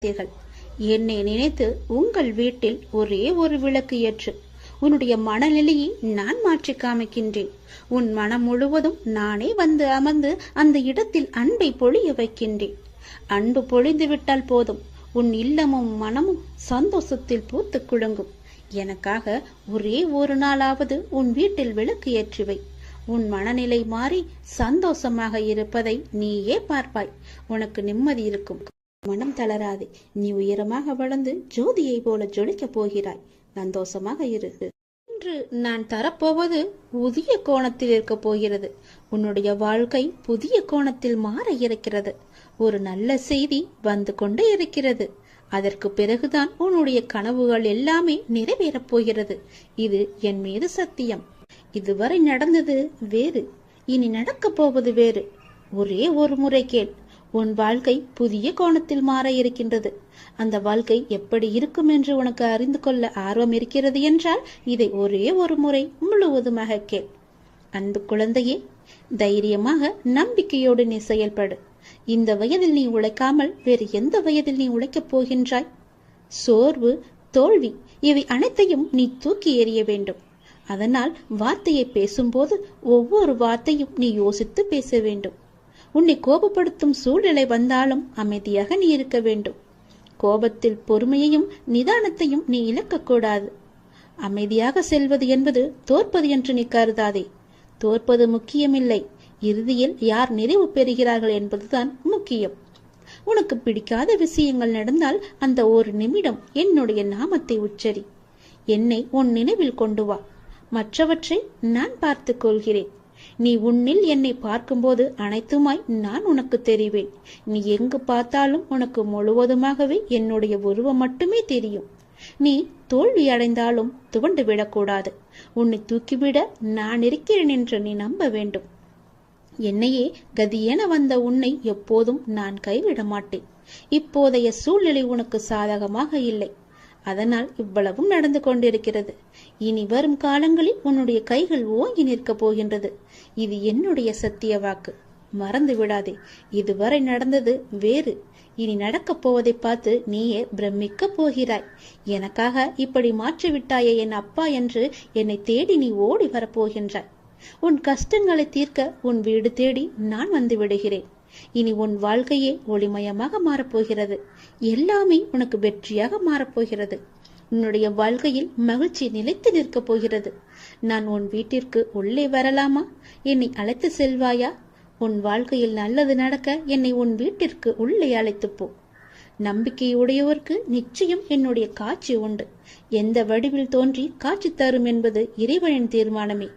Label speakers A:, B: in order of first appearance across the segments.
A: என்னை நினைத்து உங்கள் வீட்டில் ஒரே ஒரு விளக்கு ஏற்று உன்னுடைய மனநிலையை நான் மாற்றி காமிக்கின்றேன். உன் மனம் முழுவதும் நானே வந்து அமர்ந்து அந்த இடத்தில் அன்பை பொழிய வைக்கின்றேன். அன்பு பொழிந்து விட்டால் போதும், உன் இல்லமும் மனமும் சந்தோஷத்தில் பூத்து குலுங்கும். எனக்காக ஒரே ஒரு நாளாவது உன் வீட்டில் விளக்கு ஏற்றுவை. உன் மனநிலை மாறி சந்தோஷமாக இருப்பதை நீயே பார்ப்பாய். உனக்கு நிம்மதி இருக்கும். மனம் தளராதே. நீ உயரமாக வளர்ந்து ஜோதியை போல ஜொலிக்கப் போகிறாய். சந்தோஷமாக இரு. இன்று நான் தரப்போவது புதிய கோணத்தில் இருக்க போகிறது. உன்னுடைய வாழ்க்கை புதிய கோணத்தில் மாற இருக்கிறது. ஒரு நல்ல செய்தி வந்து கொண்டே இருக்கிறது. அதற்கு பிறகுதான் உன்னுடைய கனவுகள் எல்லாமே நிறைவேறப் போகிறது. இது என் மீது சத்தியம். இதுவரை நடந்தது வேறு, இனி நடக்கப் போவது வேறு. ஒரே ஒரு முறை கேள். உன் வாழ்க்கை புதிய கோணத்தில் மாற இருக்கின்றது. அந்த வாழ்க்கை எப்படி இருக்கும் என்று உனக்கு அறிந்து கொள்ள ஆர்வம் இருக்கிறது என்றால் இதை ஒரே ஒரு முறை முழுவதுமாக கேள். அன்பு குழந்தையே, தைரியமாக நம்பிக்கையோடு நீ செயல்படு. இந்த வயதில் நீ உழைக்காமல் வேறு எந்த வயதில் நீ உழைக்கப் போகின்றாய்? சோர்வு, தோல்வி இவை அனைத்தையும் நீ தூக்கி எறிய வேண்டும். அதனால் வார்த்தையை பேசும்போது ஒவ்வொரு வார்த்தையும் நீ யோசித்து பேச வேண்டும். உன்னை கோபப்படுத்தும் சூழ்நிலை வந்தாலும் அமைதியாக நீ இருக்க வேண்டும். கோபத்தில் பொறுமையையும் நிதானத்தையும் நீ இழக்கக்கூடாது. அமைதியாக செல்வது என்பது தோற்பது என்று நீ கருதாதே. தோற்பது முக்கியமில்லை, இறுதியில் யார் நிறைவு பெறுகிறார்கள் என்பதுதான் முக்கியம். உனக்கு பிடிக்காத விஷயங்கள் நடந்தால் அந்த ஒரு நிமிடம் என்னுடைய நாமத்தை உச்சரி. என்னை உன் நினைவில் கொண்டு வா. மற்றவற்றை நான் பார்த்துக் கொள்கிறேன். நீ உன்னில் என்னை பார்க்கும்போது அனைத்துமாய் நான் உனக்கு தெரிவேன். நீ எங்கு பார்த்தாலும் உனக்கு முழுவதுமாகவே என்னுடைய உருவம் மட்டுமே தெரியும். நீ தோல்வி அடைந்தாலும் துவண்டு விடக்கூடாது. உன்னை தூக்கிவிட நான் இருக்கிறேன் என்று நீ நம்ப வேண்டும். என்னையே கதியென வந்த உன்னை எப்போதும் நான் கைவிட மாட்டேன். இப்போதைய சூழ்நிலை உனக்கு சாதகமாக இல்லை. அதனால் இவ்வளவும் நடந்து கொண்டிருக்கிறது. இனி வரும் காலங்களில் உன்னுடைய கைகள் ஓங்கி நிற்கப் போகின்றது. இது என்னுடைய சத்திய வாக்கு. மறந்து விடாதே. இதுவரை நடந்தது வேறு, இனி நடக்கப் போவதை பார்த்து நீயே பிரமிக்க போகிறாய். எனக்காக இப்படி மாற்றிவிட்டாயே என் அப்பா என்று என்னை தேடி நீ ஓடி வரப்போகின்றாய். உன் கஷ்டங்களை தீர்க்க உன் வீடு தேடி நான் வந்து விடுகிறேன். இனி உன் வாழ்க்கையே ஒளிமயமாக மாறப்போகிறது. எல்லாமே உனக்கு வெற்றியாக மாறப்போகிறது. உன்னுடைய வாழ்க்கையில் மகிழ்ச்சி நிலைத்து நிற்கப் போகிறது. நான் உன் வீட்டிற்கு உள்ளே வரலாமா? என்னை அழைத்து செல்வாயா? உன் வாழ்க்கையில் நல்லது நடக்க என்னை உன் வீட்டிற்கு உள்ளே அழைத்து போ. நம்பிக்கையுடையோருக்கு நிச்சயம் என்னுடைய காட்சி உண்டு. எந்த வடிவில் தோன்றி காட்சி தரும் என்பது இறைவனின் தீர்மானமே.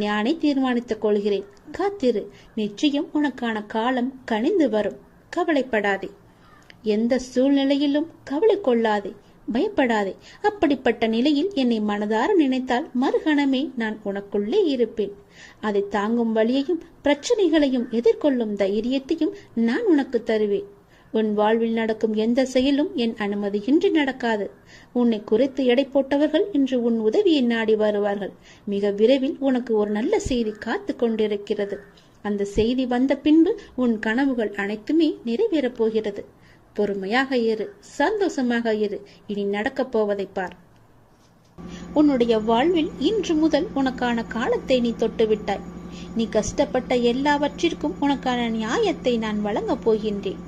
A: நானே தீர்மானித்துக் கொள்கிறேன். காத்திரு. நிச்சயம் உனக்கான காலம் கனிந்து வரும். கவலைப்படாதே. எந்த சூழ்நிலையிலும் கவலை கொள்ளாதே, பயப்படாதே. அப்படிப்பட்ட நிலையில் என்னை மனதார நினைத்தால் மறுகணமே நான் உனக்குள்ளே இருப்பேன். அதை தாங்கும் வழியையும் பிரச்சனைகளையும் எதிர்கொள்ளும் தைரியத்தையும் நான் உனக்கு தருவேன். உன் வாழ்வில் நடக்கும் எந்த செயலும் என் அனுமதியின்றி நடக்காது. உன்னை குறைத்து எடை போட்டவர்கள் இன்று உன் உதவியை நாடி வருவார்கள். மிக விரைவில் உனக்கு ஒரு நல்ல செய்தி காத்து கொண்டிருக்கிறது. அந்த செய்தி வந்த பின்பு உன் கனவுகள் அனைத்துமே நிறைவேறப் போகிறது. பொறுமையாக இரு, சந்தோஷமாக இரு. இனி நடக்கப் போவதை பார். உன்னுடைய வாழ்வில் இன்று முதல் உனக்கான காலத்தை நீ தொட்டுவிட்டாய். நீ கஷ்டப்பட்ட எல்லாவற்றிற்கும் உனக்கான நியாயத்தை நான் வழங்கப் போகின்றேன்.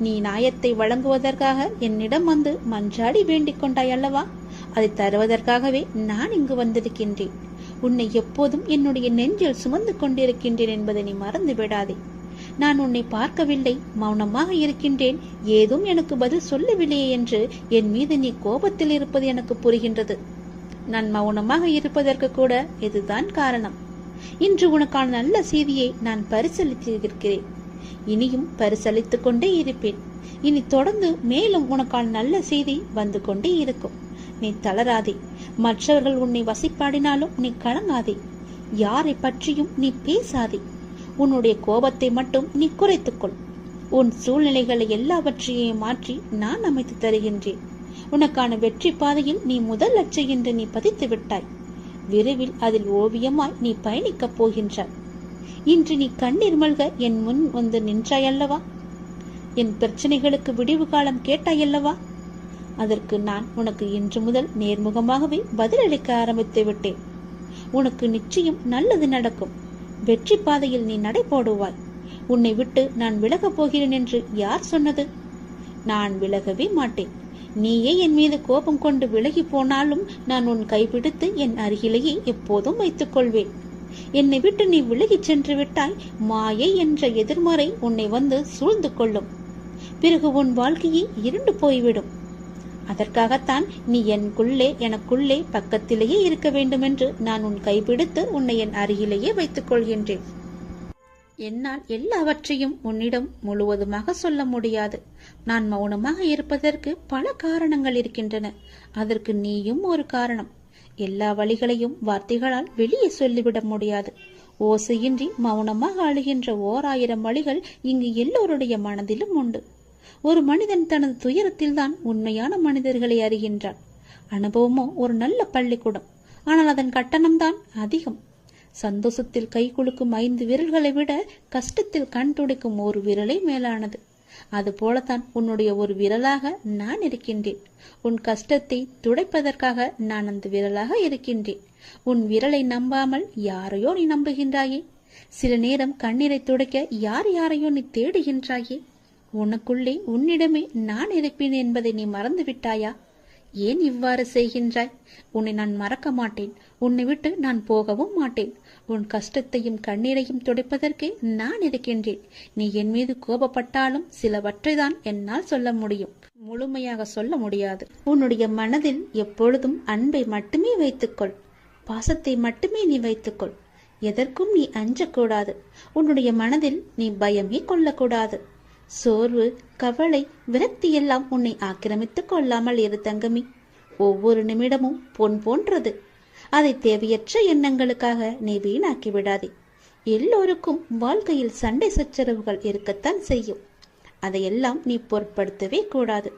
A: நீ நியாயத்தை வழங்குவதற்காக என்னிடம் வந்து மன்றாடி வேண்டிக் கொண்டாய் அல்லவா? அதை தருவதற்காகவே நான் இங்கு வந்திருக்கின்றேன். உன்னை எப்போதும் என்னுடைய நெஞ்சில் சுமந்து கொண்டிருக்கின்றேன் என்பதை நீ மறந்து விடாதே. நான் உன்னை பார்க்கவில்லை, மௌனமாக இருக்கின்றேன், ஏதும் எனக்கு பதில் சொல்லவில்லையே என்று என் மீது நீ கோபத்தில் இருப்பது எனக்கு புரிகின்றது. நான் மௌனமாக இருப்பதற்கு கூட இதுதான் காரணம். இன்று உனக்கான நல்ல செய்தியை நான் பரிசீலித்திருக்கிறேன். இனியும் பரிசளித்துக் கொண்டே இருப்பேன். இனி தொடர்ந்து மேலும் உனக்கான நல்ல செய்தி வந்து கொண்டே இருக்கும். நீ தளராதே. மற்றவர்கள் உன்னை வசைப்பாடினாலும் நீ கலங்காதே. யாரை பற்றியும் நீ பேசாதே. உன்னுடைய கோபத்தை மட்டும் நீ குறைத்துக்கொள். உன் சூழ்நிலைகளை எல்லாவற்றையும் மாற்றி நான் அமைத்து தருகின்றேன். உனக்கான வெற்றி பாதையில் நீ முதல் லட்சை என்று நீ பதித்து விட்டாய். விரைவில் அதில் ஓவியமாய் நீ பயணிக்கப் போகின்றாய். இன்று நீ கண்ணீர் மல்க என் முன் வந்து நின்றாய் அல்லவா? என் பிரச்சனைகளுக்கு விடிவு காலம் கேட்டாயல்லவா? அதற்கு நான் உனக்கு இன்று முதல் நேர்முகமாகவே பதிலளிக்க ஆரம்பித்து விட்டேன். உனக்கு நிச்சயம் நல்லது நடக்கும். வெற்றி பாதையில் நீ நடை போடுவாய். உன்னை விட்டு நான் விலகப் போகிறேன் என்று யார் சொன்னது? நான் விலகவே மாட்டேன். நீயே என் மீது கோபம் கொண்டு விலகி போனாலும் நான் உன் கைப்பிடித்து என் அருகிலேயே எப்போதும் வைத்துக் கொள்வேன். என்னை விட்டு நீ விலகிச் சென்று விட்டாய், மாயை என்ற எதிர்மறை உன்னை வந்து சூழ்ந்து கொள்ளும். பிறகு உன் வாழ்க்கையே இருண்டு போய்விடும். அதற்காகத்தான் நீ எனக்குள்ளே பக்கத்திலேயே இருக்க வேண்டும் என்று நான் உன் கைப்பிடித்து உன்னை என் அருகிலேயே வைத்துக் கொள்கின்றேன். என்னால் எல்லாவற்றையும் உன்னிடம் முழுவதுமாக சொல்ல முடியாது. நான் மௌனமாக இருப்பதற்கு பல காரணங்கள் இருக்கின்றன. அதற்கு நீயும் ஒரு காரணம். எல்லா வழிகளையும் வார்த்தைகளால் வெளியே சொல்லிவிட முடியாது. ஓசையின்றி மௌனமாக அழுகின்ற 1000 வழிகள் இங்கு எல்லோருடைய மனதிலும் உண்டு. ஒரு மனிதன் தனது துயரத்தில்தான் உண்மையான மனிதர்களை அறிகின்றான். அனுபவமோ ஒரு நல்ல பள்ளிக்கூடம். ஆனால் அதன் கட்டணம்தான் அதிகம். சந்தோஷத்தில் கை குலுக்கும் 5 விரல்களை விட கஷ்டத்தில் கண் துடைக்கும் ஒரு விரலே மேலானது. அது போலத்தான் உன்னுடைய ஒரு விரலாக நான் இருக்கின்றேன். உன் கஷ்டத்தை துடைப்பதற்காக நான் அந்த விரலாக இருக்கின்றேன். உன் விரலை நம்பாமல் யாரையோ நீ நம்புகின்றாயே. சில நேரம் கண்ணீரை துடைக்க யாரையோ நீ தேடுகின்றாயே. உனக்குள்ளே உன்னிடமே நான் இருப்பேன் என்பதை நீ மறந்து விட்டாயா? ஏன் இவ்வாறு செய்கின்றாய்? உன்னை நான் மறக்க மாட்டேன். உன்னை விட்டு நான் போகவும் மாட்டேன். உன் கஷ்டத்தையும் கண்ணீரையும் துடைப்பதற்கு நான் இருக்கின்றேன். நீ என் மீது கோபப்பட்டாலும் சிலவற்றை தான் என்னால் சொல்ல முடியும், முழுமையாக சொல்ல முடியாது. உன்னுடைய மனதில் எப்பொழுதும் அன்பை மட்டுமே வைத்துக்கொள். பாசத்தை மட்டுமே நீ வைத்துக்கொள். எதற்கும் நீ அஞ்சக்கூடாது. உன்னுடைய மனதில் நீ பயமே கொள்ளக்கூடாது. சோர்வு, கவலை, விரக்தி எல்லாம் உன்னை ஆக்கிரமித்துக் கொள்ளாமல் இரு தங்கமி. ஒவ்வொரு நிமிடமும் பொன் போன்றது. அதை தேவையற்ற எண்ணங்களுக்காக நீ வீணாக்கி விடாதே. எல்லோருக்கும் வாழ்க்கையில் சண்டை சச்சரவுகள் இருக்கத்தான் செய்யும். அதையெல்லாம் நீ பொருட்படுத்தவே கூடாது.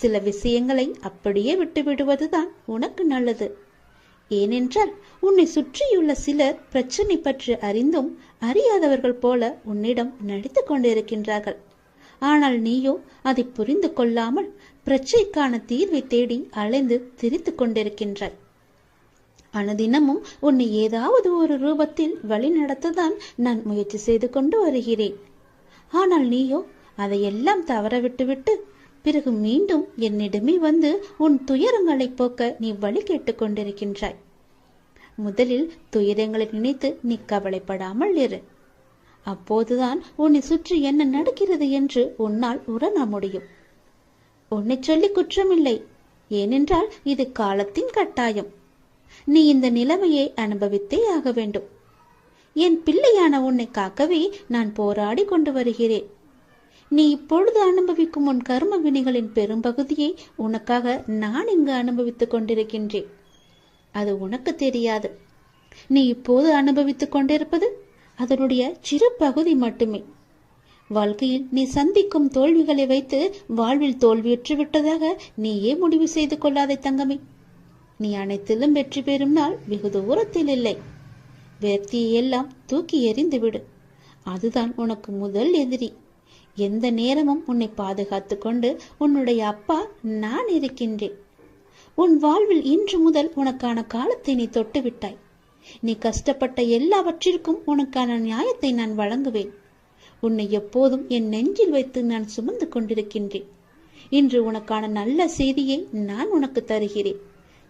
A: சில விஷயங்களை அப்படியே விட்டு விடுவதுதான் உனக்கு நல்லது. ஏனென்றால் உன்னை சுற்றியுள்ள சிலர் பிரச்சனை பற்றி அறிந்தும் அறியாதவர்கள் போல உன்னிடம் நடித்து கொண்டிருக்கின்றார்கள். ஆனால் நீயோ அதை புரிந்து கொள்ளாமல் பிரச்சனைக்கான தீர்வை தேடி அலைந்து திரித்து கொண்டிருக்கின்றாய். அனுதினமும் உன்னை ஏதாவது ஒரு ரூபத்தில் வழி நடத்ததான் நான் முயற்சி செய்து கொண்டு வருகிறேன். ஆனால் நீயோ அதையெல்லாம் தவற விட்டுவிட்டு பிறகு மீண்டும் என்னிடமே வந்து உன் துயரங்களை போக்க நீ வழி கேட்டுக் கொண்டிருக்கின்றாய். முதலில் துயரங்களை நினைத்து நீ கவலைப்படாமல் இரு. அப்போதுதான் உன்னை சுற்றி என்ன நடக்கிறது என்று உன்னால் உணர முடியும். உன்னை சொல்லி குற்றமில்லை. ஏனென்றால் இது காலத்தின் கட்டாயம். நீ இந்த நிலைமையை அனுபவித்தே ஆக வேண்டும். என் பிள்ளையான உன்னை காக்கவே நான் போராடி கொண்டு வருகிறேன். நீ இப்பொழுது அனுபவிக்கும் உன் கர்ம வினைகளின் பெரும்பகுதியை உனக்காக நான் இங்கு அனுபவித்துக் கொண்டிருக்கின்றேன். அது உனக்கு தெரியாது. நீ இப்போது அனுபவித்துக் கொண்டிருப்பது அதனுடைய சிறு பகுதி மட்டுமே. வாழ்க்கையில் நீ சந்திக்கும் தோல்விகளை வைத்து வாழ்வில் தோல்வியுற்று விட்டதாக நீயே முடிவு செய்து கொள்ளாதே தங்கமே. நீ அனைத்திலும் வெற்றி பெறும் நாள் வெகு தூரத்தில் இல்லை. விரக்தியை எல்லாம் தூக்கி எறிந்து விடு. அதுதான் உனக்கு முதல் எதிரி. எந்த நேரமும் உன்னை பாதுகாத்து கொண்டு உன்னுடைய அப்பா நான் இருக்கின்றேன். உன் வாழ்வில் இன்று முதல் உனக்கான காலத்தை நீ தொட்டு விட்டாய். நீ கஷ்டப்பட்ட எல்லாவற்றிற்கும் உனக்கான நியாயத்தை நான் வழங்குவேன். உன்னை எப்போதும் என் நெஞ்சில் வைத்து நான் சுமந்து கொண்டிருக்கின்றேன். இன்று உனக்கான நல்ல செய்தியை நான் உனக்கு தருகிறேன்.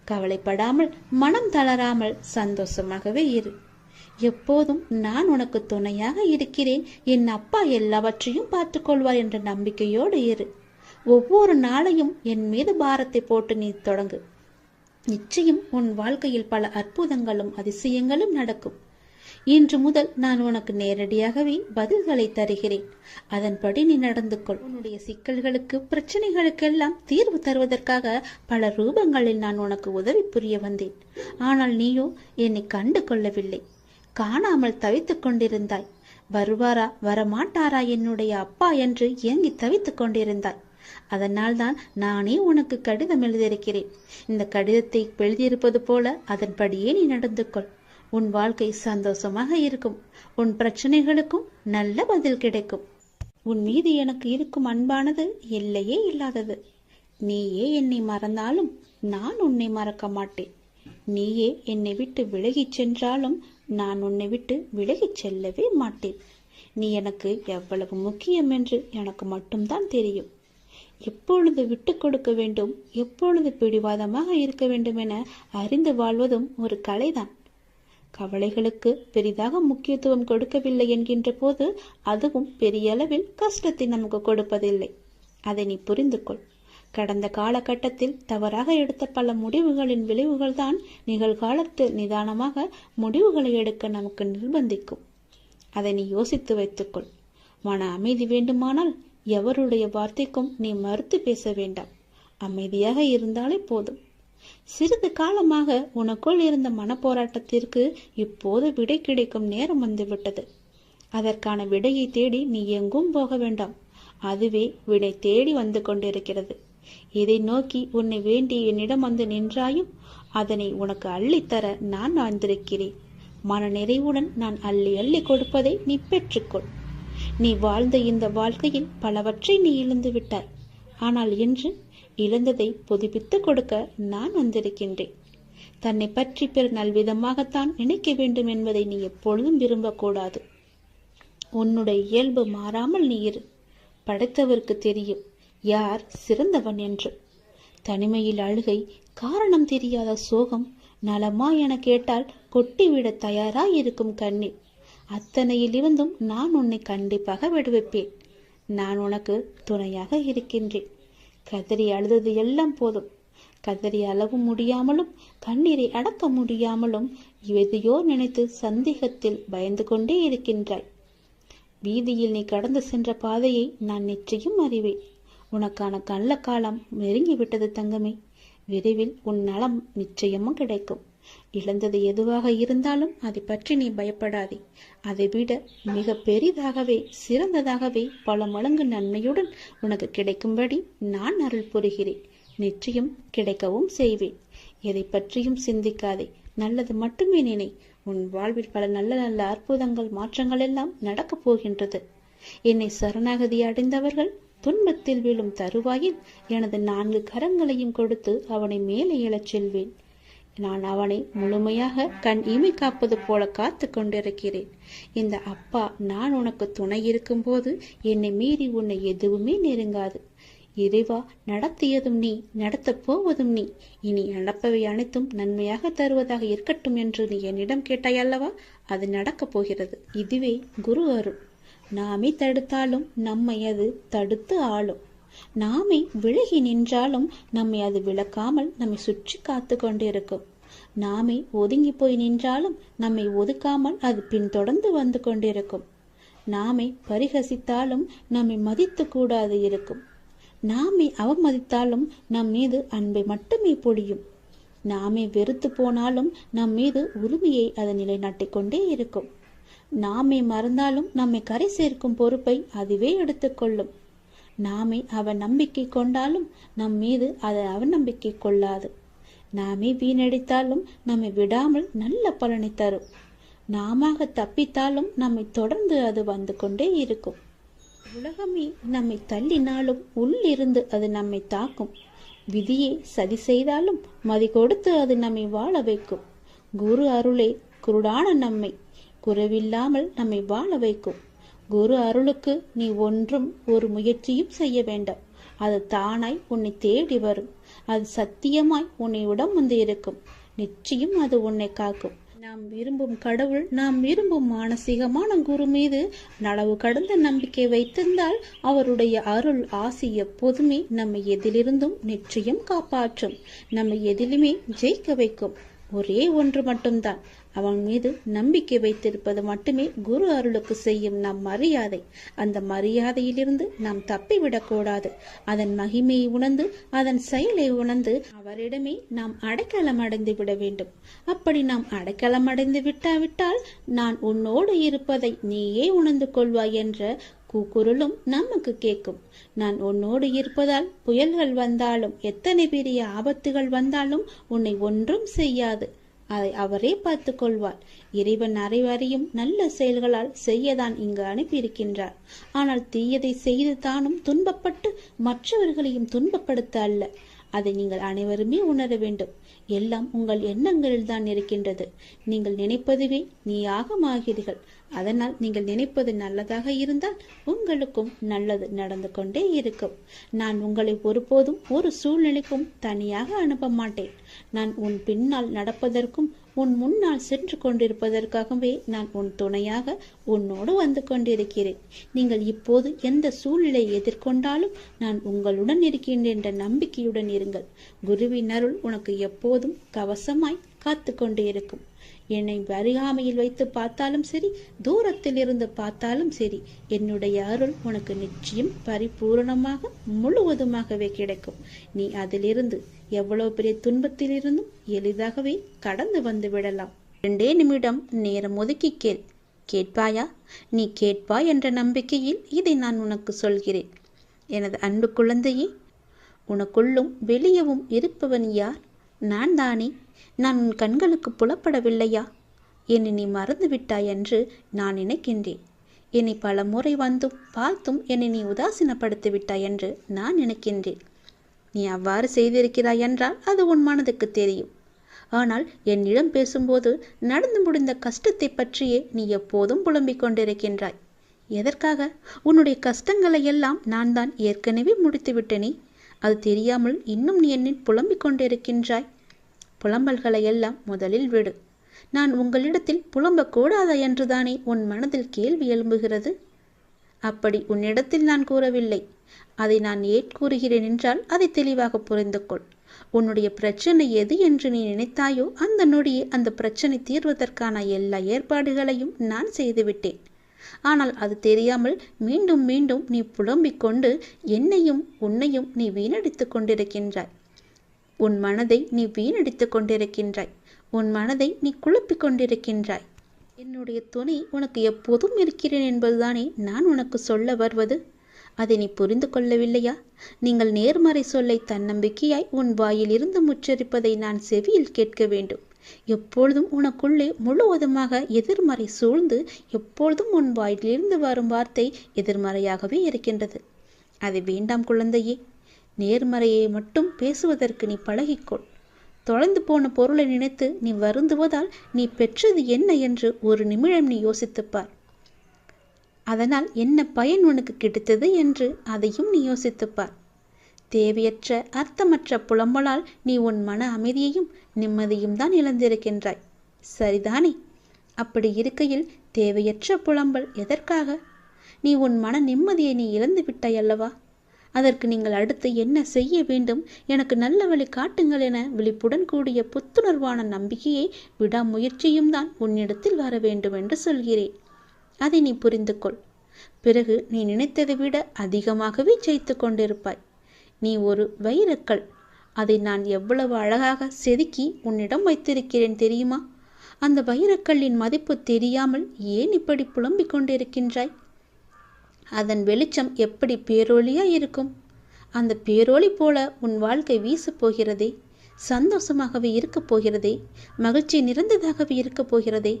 A: கவலைப்படாமல், மனம் தளராமல் சந்தோஷமாகவே இரு. எப்போதும் நான் உனக்கு துணையாக இருக்கிறேன். என் அப்பா எல்லாவற்றையும் பார்த்துக் கொள்வார் என்ற நம்பிக்கையோடு இரு. ஒவ்வொரு நாளையும் என் மீது பாரத்தை போட்டு நீ தொடங்கு. நிச்சயம் உன் வாழ்க்கையில் பல அற்புதங்களும் அதிசயங்களும் நடக்கும். இன்று முதல் நான் உனக்கு நேரடியாகவே பதில்களை தருகிறேன். அதன்படி நீ நடந்து கொள். உன்னுடைய சிக்கல்களுக்கு, பிரச்சனைகளுக்கெல்லாம் தீர்வு தருவதற்காக பல ரூபங்களில் நான் உனக்கு உதவி புரிய வந்தேன். ஆனால் நீயோ என்னை கண்டு கொள்ளவில்லை. காணாமல் தவித்துக் கொண்டிருந்தாய். வருவாரா வரமாட்டாரா என்னுடைய அப்பா என்று ஏங்கி தவித்துக் கொண்டிருந்தாய். அதனால்தான் நானே உனக்கு கடிதம் எழுதியிருக்கிறேன். இந்த கடிதத்தை எழுதியிருப்பது போல அதன்படியே நீ நடந்து கொள். உன் வாழ்க்கை சந்தோஷமாக இருக்கும். உன் பிரச்சனைகளுக்கும் நல்ல பதில் கிடைக்கும். உன் மீது எனக்கு இருக்கும் அன்பானது எல்லையே இல்லாதது. நீயே என்னை மறந்தாலும் நான் உன்னை மறக்க மாட்டேன். நீயே என்னை விட்டு விலகிச் சென்றாலும் நான் உன்னை விட்டு விலகிச் செல்லவே மாட்டேன். நீ எனக்கு எவ்வளவு முக்கியம் என்று எனக்கு மட்டும்தான் தெரியும். எப்பொழுது விட்டு கொடுக்க வேண்டும், எப்பொழுது பிடிவாதமாக இருக்க வேண்டும் என அறிந்து வாழ்வதும் ஒரு கலைதான். கவலைகளுக்கு பெரிதாக முக்கியத்துவம் கொடுக்கவில்லை என்கின்ற போது அதுவும் பெரிய அளவில் கஷ்டத்தை நமக்கு கொடுப்பதில்லை. அதை நீ புரிந்து கொள். கடந்த காலகட்டத்தில் தவறாக எடுத்த பல முடிவுகளின் விளைவுகள் தான் நிகழ்காலத்தில் நிதானமாக முடிவுகளை எடுக்க நமக்கு நிர்பந்திக்கும். அதை நீ யோசித்து வைத்துக்கொள். மன அமைதி வேண்டுமானால் எவருடைய வார்த்தைக்கும் நீ மறுத்து பேச வேண்டாம். அமைதியாக இருந்தாலே போதும். சிறிது காலமாக உனக்குள் இருந்த மனப்போராட்டத்திற்கு இப்போது விடை கிடைக்கும் நேரம் வந்துவிட்டது. அதற்கான விடையை தேடி நீ எங்கும் போக வேண்டாம். அதுவே விடை தேடி வந்து கொண்டிருக்கிறது. இதை நோக்கி உன்னை வேண்டி என்னிடம் வந்து நின்றாயும் அதனை உனக்கு அள்ளித்தர நான் வந்திருக்கிறேன். மன நிறைவுடன் நான் அள்ளி அள்ளி கொடுப்பதை நீ பெற்றுக்கொள். நீ வாழ்ந்த இந்த வாழ்க்கையில் பலவற்றை நீ இழந்து விட்டாய். ஆனால் இன்று இழந்ததை புதுப்பித்து கொடுக்க நான் வந்திருக்கின்றேன். தன்னை பற்றி பிற நல்விதமாகத்தான் நினைக்க வேண்டும் என்பதை நீ எப்பொழுதும் விரும்பக்கூடாது. உன்னுடைய இயல்பு மாறாமல் நீ இரு. படைத்தவருக்கு தெரியும் யார் சிறந்தவன் என்று. தனிமையில் அழுகை, காரணம் தெரியாத சோகம், நலமா என கேட்டால் கொட்டிவிட தயாராய் இருக்கும் கண்ணீர், அத்தனையிலிருந்தும் நான் உன்னை கண்டிப்பாக விடுவிப்பேன். நான் உனக்கு துணையாக இருக்கின்றேன். கதறி அழுதது எல்லாம் போதும். கதறி அளவு முடியாமலும் கண்ணீரை அடக்க முடியாமலும் எதையோ நினைத்து சந்தேகத்தில் பயந்து கொண்டே இருக்கின்றாய். வீதியில் நீ கடந்து சென்ற பாதையை நான் நிச்சயம் அறிவேன். உனக்கான நல்ல காலம் நெருங்கிவிட்டது தங்கமே. விரைவில் உன் நலம் நிச்சயமும் கிடைக்கும். இழந்தது எதுவாக இருந்தாலும் அதை பற்றி நீ பயப்படாதே. அதை விட மிக பெரிதாகவே சிறந்ததாகவே பல மடங்கு நன்மையுடன் உனக்கு கிடைக்கும்படி நான் அருள் புரிகிறேன். நிச்சயம் கிடைக்கவும் செய்வேன். எதை பற்றியும் சிந்திக்காதே. நல்லது மட்டுமே நினை. உன் வாழ்வில் பல நல்ல நல்ல அற்புதங்கள் மாற்றங்கள் எல்லாம் நடக்கப் போகின்றது. என்னை சரணாகதி அடைந்தவர்கள் துன்பத்தில் விழும் தருவாயில் எனது 4 கரங்களையும் கொடுத்து அவனை மேலே எழச் செல்வேன். நான் அவனை முழுமையாக கண் இமை காப்பது போல காத்து கொண்டிருக்கிறேன். இந்த அப்பா நான் உனக்கு துணை இருக்கும் போது என்னை மீறி உன்னை எதுவுமே நெருங்காது. இறைவா, நடத்தியதும் நீ, நடத்தப் போவதும் நீ. இனி நடப்பவை அனைத்தும் நன்மையாக தருவதாக இருக்கட்டும் என்று நீ என்னிடம் கேட்டாய் அல்லவா? அது நடக்கப் போகிறது. இதுவே குரு அருள். நாமே தடுத்தாலும் நம்மை அது தடுத்து ஆளும். நாமே விலகி நின்றாலும் நம்மை அது விலக்காமல் நம்மை சுற்றி காத்து கொண்டிருக்கும். நாமே ஒதுங்கி போய் நின்றாலும் நம்மை ஒதுக்காமல் அது பின்தொடர்ந்து வந்து கொண்டிருக்கும். நாமே பரிகசித்தாலும் நம்மை மதித்து கூடாது இருக்கும். நாமே அவமதித்தாலும் நம் மீது அன்பை மட்டுமே பொழியும். நாமே வெறுத்து போனாலும் நம் மீது உரிமையை அது நிலைநாட்டிக் கொண்டே இருக்கும். நாமே மறந்தாலும் நம்மை கரை சேர்க்கும் பொறுப்பை அதுவே எடுத்துக்கொள்ளும். நாமே அவன் நம்பிக்கை கொண்டாலும் நம் மீது அது அவநம்பிக்கை கொள்ளாது. நாமே வீணடித்தாலும் நம்மை விடாமல் நல்ல பலனை தரும். நாம தப்பித்தாலும் நம்மை தொடர்ந்து அது வந்து கொண்டே இருக்கும். உலகமே நம்மை தள்ளினாலும் உள்ளிருந்து அது நம்மை தாக்கும். விதியை சதி செய்தாலும் மதி கொடுத்து அது நம்மை வாழ வைக்கும். குரு அருளே குருடான நம்மை குறைவில்லாமல் நம்மை வாழ வைக்கும். குரு அருளுக்கு நீ ஒன்றும் ஒரு முயற்சியும் செய்ய வேண்டாம். அது தானாய் உன்னை தேடி வரும். அது சத்தியமாய் உன்னை உடம் வந்து இருக்கும். நிச்சயம் அது உன்னை காக்கும். நாம் விரும்பும் கடவுள், நாம் விரும்பும் மானசீகமான குரு மீது நனவு கடந்த நம்பிக்கை வைத்திருந்தால் அவருடைய அருள் ஆசி எப்போதுமே நம்மை எதிலிருந்தும் நிச்சயம் காப்பாற்றும். நம்மை எதிலுமே ஜெயிக்க வைக்கும். ஒரே ஒன்று மட்டும்தான், அவன் மீது நம்பிக்கை வைத்திருப்பது மட்டுமே குரு அருளுக்கு செய்யும் நம் மரியாதை. அந்த மரியாதையிலிருந்து நாம் தப்பிவிடக்கூடாது. அதன் மகிமையை உணர்ந்து அதன் செயலை உணர்ந்து அவரிடமே நாம் அடைக்கலம் அடைந்து விட வேண்டும். அப்படி நாம் அடைக்கலம் அடைந்து விட்டாவிட்டால் நான் உன்னோடு இருப்பதை நீயே உணர்ந்து கொள்வாய் என்ற கூக்குரலும் நமக்கு கேட்கும். நான் உன்னோடு இருப்பதால் புயல்கள் வந்தாலும் எத்தனை பெரிய ஆபத்துகள் வந்தாலும் உன்னை ஒன்றும் செய்யாது. அதை அவரே பார்த்து கொள்வார். இறைவன் அனைவரையும் நல்ல செயல்களால் செய்யதான் இங்கு அனுப்பியிருக்கின்றார். ஆனால் தீயதை செய்து தானும் துன்பப்பட்டு மற்றவர்களையும் துன்பப்படுத்த அல்ல. அதை நீங்கள் அனைவருமே உணர வேண்டும். எல்லாம் உங்கள் எண்ணங்களில் தான் இருக்கின்றது. நீங்கள் நினைப்பதுவே நீயாகமாகிறீர்கள். அதனால் நீங்கள் நினைப்பது நல்லதாக இருந்தால் உங்களுக்கும் நல்லது நடந்து கொண்டே இருக்கும். நான் உங்களை ஒருபோதும் ஒரு சூழ்நிலைக்கும் தனியாக அனுப்ப மாட்டேன். நான் உன் பின்னால் நடப்பதற்கும் உன் முன்னால் சென்று கொண்டிருப்பதற்காகவே நான் உன் துணையாக உன்னோடு வந்து கொண்டிருக்கிறேன். நீங்கள் இப்போது எந்த சூழ்நிலையை எதிர்கொண்டாலும் நான் உங்களுடன் இருக்கின்றேன் என்ற நம்பிக்கையுடன் இருங்கள். குருவின் அருள் உனக்கு எப்போதும் கவசமாய் காத்து கொண்டே இருக்கும். என்னை அருகாமையில் வைத்து பார்த்தாலும் சரி, தூரத்தில் இருந்து பார்த்தாலும் சரி, என்னுடைய அருள் உனக்கு நிச்சயம் பரிபூரணமாக முழுவதுமாகவே கிடைக்கும். நீ அதிலிருந்து எவ்வளவு பெரிய துன்பத்தில் இருந்தும் எளிதாகவே கடந்து வந்து விடலாம். 2 நிமிடம் நேரம் ஒதுக்கி கேள். கேட்பாயா? நீ கேட்பாய் என்ற நம்பிக்கையில் இதை நான் உனக்கு சொல்கிறேன். எனது அன்பு குழந்தையே, உனக்குள்ளும் வெளியவும் இருப்பவன் யார்? நான் தானே. நான் உன் கண்களுக்கு புலப்படவில்லையா? என்னை நீ மறந்து விட்டாய் என்று நான் நினைக்கின்றேன். என்னை பல முறை வந்தும் பார்த்தும் என்னை நீ உதாசீனப்படுத்தி விட்டாய் என்று நான் நினைக்கின்றேன். நீ அவ்வாறு செய்திருக்கிறாய் என்றால் அது உன் மனதுக்கு தெரியும். ஆனால் என்னிடம் பேசும்போது நடந்து முடிந்த கஷ்டத்தை பற்றியே நீ எப்போதும் புலம்பிக் கொண்டிருக்கின்றாய். எதற்காக? உன்னுடைய கஷ்டங்களை எல்லாம் நான் தான் ஏற்கனவே முடித்து விட்டேனே. அது தெரியாமல் இன்னும் நீ என்னில் புலம்பிக் கொண்டிருக்கின்றாய். புலம்பல்களை எல்லாம் முதலில் விடு. நான் உங்களிடத்தில் புலம்பக்கூடாதா என்றுதானே உன் மனதில் கேள்வி எழும்புகிறது. அப்படி உன்னிடத்தில் நான் கூறவில்லை. அதை நான் ஏன் கூறுகிறேன் என்றால் அதை தெளிவாக புரிந்து கொள். உன்னுடைய பிரச்சனை எது என்று நீ நினைத்தாயோ அந்த நொடியே அந்த பிரச்சனை தீர்வதற்கான எல்லா ஏற்பாடுகளையும் நான் செய்துவிட்டேன். ஆனால் அது தெரியாமல் மீண்டும் மீண்டும் நீ புலம்பிக் கொண்டு என்னையும் உன்னையும் நீ வீணடித்துக் கொண்டிருக்கின்றாய். உன் மனதை நீ வீணடித்துக் கொண்டிருக்கின்றாய். உன் மனதை நீ குழப்பிக் கொண்டிருக்கின்றாய். என்னுடைய துணை உனக்கு எப்போதும் இருக்கிறேன் என்பதுதானே நான் உனக்கு சொல்ல வருவது. அதை நீ புரிந்து கொள்ளவில்லையா? நீங்கள் நேர்மறை சொல்லை தன்னம்பிக்கையாய் உன் வாயில் இருந்து முச்சரிப்பதை நான் செவியில் கேட்க வேண்டும். எப்பொழுதும் உனக்குள்ளே முழுவதுமாக எதிர்மறை சூழ்ந்து எப்பொழுதும் உன் வாயிலிருந்து வரும் வார்த்தை எதிர்மறையாகவே இருக்கின்றது. அது வேண்டாம் குழந்தையே. நேர்மறையை மட்டும் பேசுவதற்கு நீ பழகிக்கொள். தொலைந்து போன பொருளை நினைத்து நீ வருந்துவதால் நீ பெற்றது என்ன என்று ஒரு நிமிடம் நீ யோசித்துப்பார். அதனால் என்ன பயன் உனக்கு கிடைத்தது என்று அதையும் நீ யோசித்துப்பார். தேவையற்ற அர்த்தமற்ற புலம்பலால் நீ உன் மன அமைதியையும் நிம்மதியும் தான் இழந்திருக்கின்றாய். சரிதானே? அப்படி இருக்கையில் தேவையற்ற புலம்பல் எதற்காக? நீ உன் மன நிம்மதியை நீ இழந்து விட்டாய் அல்லவா? அதற்கு நீங்கள் அடுத்து என்ன செய்ய வேண்டும், எனக்கு நல்ல வழி காட்டுங்கள் என விழிப்புடன் கூடிய புத்துணர்வான நம்பிக்கையை விடாமுயற்சியும் தான் உன்னிடத்தில் வர வேண்டும் என்று சொல்கிறேன். அதை நீ புரிந்து கொள். பிறகு நீ நினைத்ததை விட அதிகமாகவே ஜெயித்து கொண்டிருப்பாய். நீ ஒரு வைரக்கல். அதை நான் எவ்வளவு அழகாக செதுக்கி உன்னிடம் வைத்திருக்கிறேன் தெரியுமா? அந்த வைரக்கல்லின் மதிப்பு தெரியாமல் ஏன் இப்படி புலம்பிக் கொண்டிருக்கின்றாய்? அதன் வெளிச்சம் எப்படி பேரொளியாய் இருக்கும். அந்த பேரொளி போல உன் வாழ்க்கை வீசப் போகிறதே. சந்தோஷமாகவே இருக்கப் போகிறதே. மகிழ்ச்சி நிறைந்ததாகவே இருக்கப் போகிறதே.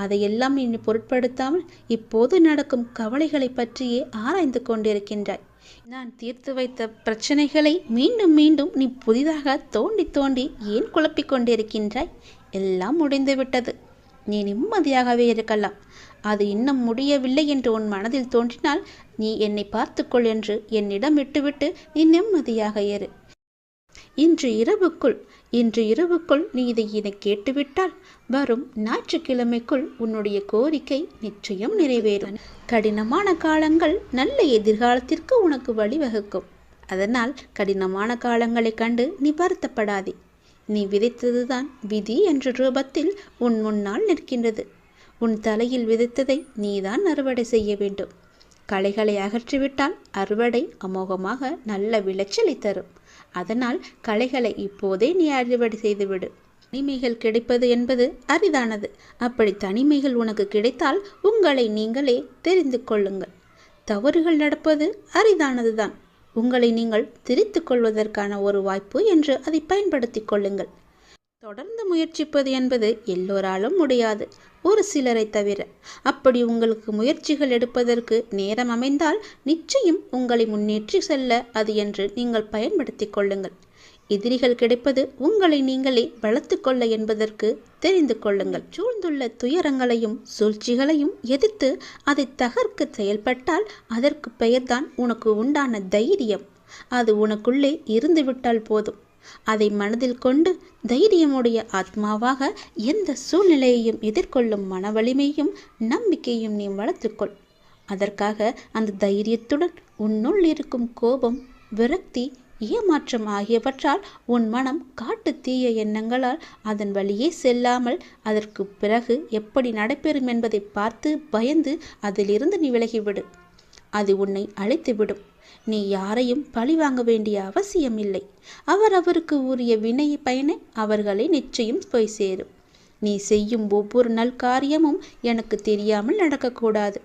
A: அதையெல்லாம் நீ பொருட்படுத்தாமல் இப்போது நடக்கும் கவலைகளை பற்றியே ஆராய்ந்து கொண்டிருக்கின்றாய். நான் தீர்த்து வைத்த பிரச்சனைகளை மீண்டும் மீண்டும் நீ புதிதாக தோண்டி தோண்டி ஏன் குழப்பிக் கொண்டிருக்கின்றாய்? எல்லாம் முடிந்துவிட்டது. நீ நிம்மதியாகவே இருக்கலாம். அது இன்னும் முடியவில்லை என்று உன் மனதில் தோன்றினால் நீ என்னை பார்த்துக்கொள் என்று என்னிடம் விட்டுவிட்டு நீ நிம்மதியாக இரு. இன்று இரவுக்குள் நீ இதை கேட்டுவிட்டால் வரும் ஞாயிற்றுக்கிழமைக்குள் உன்னுடைய கோரிக்கை நிச்சயம் நிறைவேறும். கடினமான காலங்கள் நல்ல எதிர்காலத்திற்கு உனக்கு வழிவகுக்கும். அதனால் கடினமான காலங்களை கண்டு நீ வருத்தப்படாதே. நீ விதைத்ததுதான் விதி என்ற ரூபத்தில் உன் முன்னால் நிற்கின்றது. உன் தலையில் விதைத்ததை நீதான் அறுவடை செய்ய வேண்டும். களைகளை அகற்றிவிட்டால் அறுவடை அமோகமாக நல்ல விளைச்சலை தரும். அதனால் களைகளை இப்போதே நீ அறுவடை செய்துவிடு. தனிமைகள் கிடைப்பது என்பது அரிதானது. அப்படி தனிமைகள் உனக்கு கிடைத்தால் உங்களை நீங்களே தெரிந்து கொள்ளுங்கள். தவறுகள் நடப்பது அரிதானதுதான். உங்களை நீங்கள் திரித்து கொள்வதற்கான ஒரு வாய்ப்பு என்று அதை பயன்படுத்தி கொள்ளுங்கள். தொடர்ந்து முயற்சிப்பது என்பது எல்லோராலும் முடியாது, ஒரு சிலரை தவிர. அப்படி உங்களுக்கு முயற்சிகள் எடுப்பதற்கு நேரம் அமைந்தால் நிச்சயம் உங்களை முன்னேற்றி செல்ல அது என்று நீங்கள் பயன்படுத்தி கொள்ளுங்கள். எதிரிகள் கிடைப்பது உங்களை நீங்களே வளர்த்து கொள்ள என்பதற்கு தெரிந்து கொள்ளுங்கள். சூழ்ந்துள்ள துயரங்களையும் சூழ்ச்சிகளையும் எதிர்த்து அதை தகர்க்க செயல்பட்டால் அதற்கு பெயர்தான் உனக்கு உண்டான தைரியம். அது உனக்குள்ளே இருந்துவிட்டால் போதும். அதை மனதில் கொண்டு தைரியமுடைய ஆத்மாவாக எந்த சூழ்நிலையையும் எதிர்கொள்ளும் மன வலிமையும் நம்பிக்கையும் நீ வளர்த்துக்கொள். அதற்காக அந்த தைரியத்துடன் உன்னுள் இருக்கும் கோபம், விரக்தி, ஏமாற்றம் ஆகியவற்றால் உன் மனம் காட்டு தீய எண்ணங்களால் அதன் வழியே செல்லாமல் அதற்கு பிறகு எப்படி நடைபெறும் என்பதை பார்த்து பயந்து அதிலிருந்து நீ விலகிவிடு. அது உன்னை அழைத்துவிடும். நீ யாரையும் பழி வாங்க வேண்டிய அவசியம் இல்லை. அவருக்கு உரிய வினை பயனை அவர்களை நிச்சயம் போய் சேரும். நீ செய்யும் ஒவ்வொரு நல்காரியமும் எனக்கு தெரியாமல் நடக்கக்கூடாது.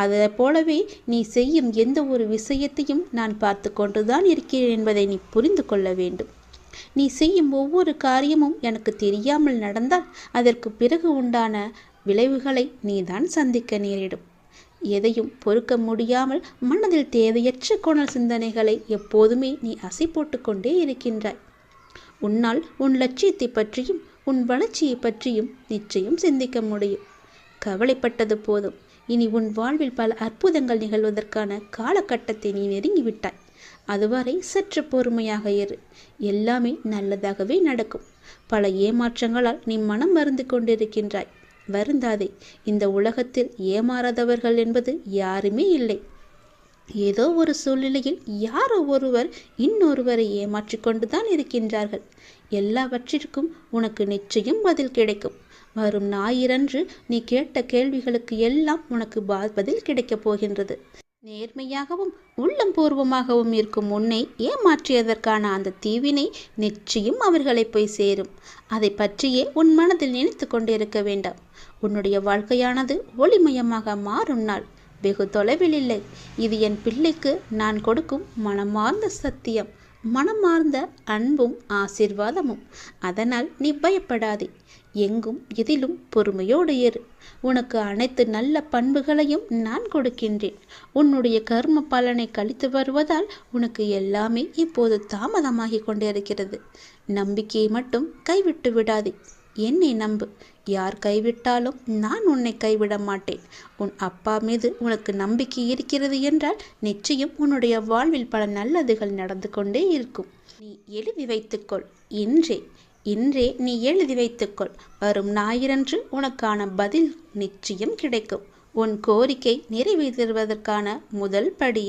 A: அதை போலவே நீ செய்யும் எந்த ஒரு விஷயத்தையும் நான் பார்த்து கொண்டுதான் இருக்கிறேன் என்பதை நீ புரிந்து கொள்ள வேண்டும். நீ செய்யும் ஒவ்வொரு காரியமும் எனக்கு தெரியாமல் நடந்தால் அதற்கு பிறகு உண்டான விளைவுகளை நீதான் சந்திக்க நேரிடும். எதையும் பொறுக்க முடியாமல் மனதில் தேவையற்ற கோணல் சிந்தனைகளை எப்போதுமே நீ அசை போட்டு கொண்டே இருக்கின்றாய். உன்னால் உன் லட்சியத்தை பற்றியும் உன் வளர்ச்சியை பற்றியும் நிச்சயம் சிந்திக்க முடியும். கவலைப்பட்டது போதும். இனி உன் வாழ்வில் பல அற்புதங்கள் நிகழ்வதற்கான காலகட்டத்தை நீ நெருங்கிவிட்டாய். அதுவரை சற்று பொறுமையாக இரு. எல்லாமே நல்லதாகவே நடக்கும். பல ஏமாற்றங்களால் நீ மனம் மருந்து கொண்டிருக்கின்றாய். வருந்தாதே. இந்த உலகத்தில் ஏமாறாதவர்கள் என்பது யாருமே இல்லை. ஏதோ ஒரு சூழ்நிலையில் யாரோ ஒருவர் இன்னொருவரை ஏமாற்றி கொண்டுதான் இருக்கின்றார்கள். எல்லாவற்றிற்கும் உனக்கு நிச்சயம் பதில் கிடைக்கும். வரும் ஞாயிறன்று நீ கேட்ட கேள்விகளுக்கு எல்லாம் உனக்கு பதில் கிடைக்கப் போகின்றது. நேர்மையாகவும் உள்ளம் பூர்வமாகவும் இருக்கும் உன்னை ஏமாற்றியதற்கான அந்த தீவினை நிச்சயம் அவர்களை போய் சேரும். அதை பற்றியே உன் மனதில் நினைத்து கொண்டிருக்க வேண்டாம். உன்னுடைய வாழ்க்கையானது ஒளிமயமாக மாறும் நாள் வெகு தொலைவில் இல்லை. இது என் பிள்ளைக்கு நான் கொடுக்கும் மனமார்ந்த சத்தியம், மனமார்ந்த அன்பும் ஆசீர்வாதமும். அதனால் நீ பயப்படாதே. எங்கும் எதிலும் பொறுமையோடு இரு. உனக்கு அனைத்து நல்ல பண்புகளையும் நான் கொடுக்கின்றேன். உன்னுடைய கர்ம பலனை கழித்து வருவதால் உனக்கு எல்லாமே இப்போது தாமதமாகி கொண்டிருக்கிறது. நம்பிக்கையை மட்டும் கைவிட்டு விடாதே. என்னை நம்பு. யார் கைவிட்டாலும் நான் உன்னை கைவிட மாட்டேன். உன் அப்பா மீது உனக்கு நம்பிக்கை இருக்கிறது என்றால் நிச்சயம் உன்னுடைய வாழ்வில் பல நல்லதுகள் நடந்து கொண்டே இருக்கும். நீ எழுதி வைத்துக்கொள். இன்றே நீ எழுதி வைத்துக்கொள். வரும் ஞாயிறன்று உனக்கான பதில் நிச்சயம் கிடைக்கும். உன் கோரிக்கை நிறைவேற்றுவதற்கான முதல் படி